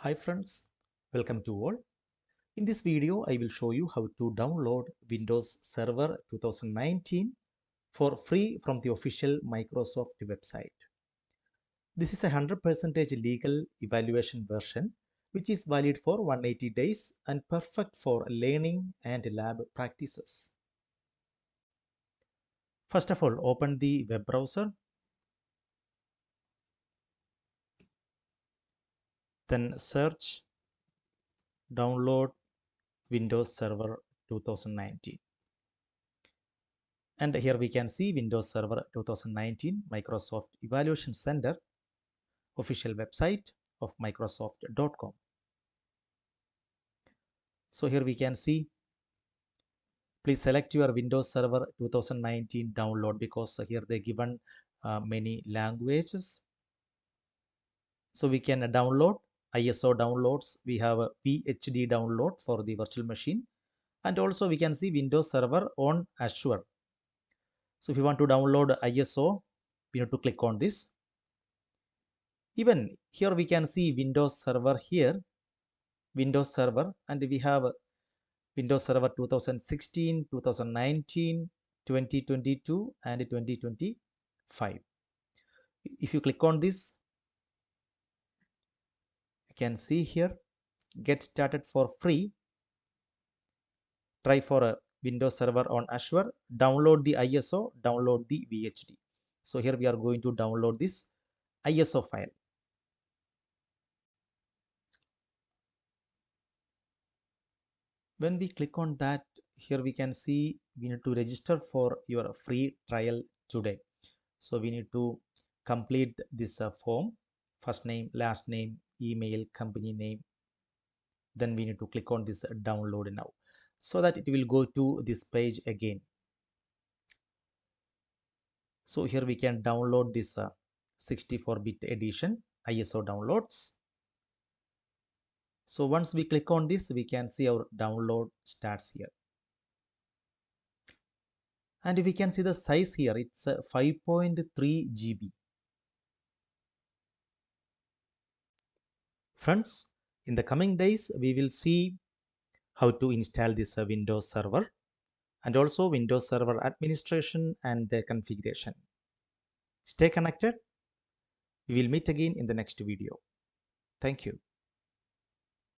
Hi friends, welcome to all. In this video, I will show you how to download Windows Server 2019 for free from the official Microsoft website. This is a 100% legal evaluation version which is valid for 180 days and perfect for learning and lab practices. First of all, open the web browser. Then search download Windows Server 2019. And here we can see Windows Server 2019 Microsoft Evaluation Center official website of Microsoft.com. So here we can see, please select your Windows Server 2019 download because here they given many languages. So we can download ISO downloads. We have a VHD download for the virtual machine. And also we can see Windows Server on Azure. So if you want to download ISO, we need to click on this. Even here we can see Windows Server here, Windows Server, and we have Windows Server 2016, 2019, 2022, and 2025. If you click on this, you can see here, get started for free. Try for a Windows Server on Azure, download the ISO, download the VHD. So here we are going to download this ISO file. When we click on that, here we can see we need to register for your free trial today. So we need to complete this form, first name, last name, email, company name. Then we need to click on this download now, so that it will go to this page again. So here we can download this 64-bit edition ISO downloads. So once we click on this, we can see our download starts here. And we can see the size here, it's 5.3 GB. Friends, in the coming days, we will see how to install this Windows Server and also Windows Server administration and the configuration. Stay connected. We will meet again in the next video. Thank you.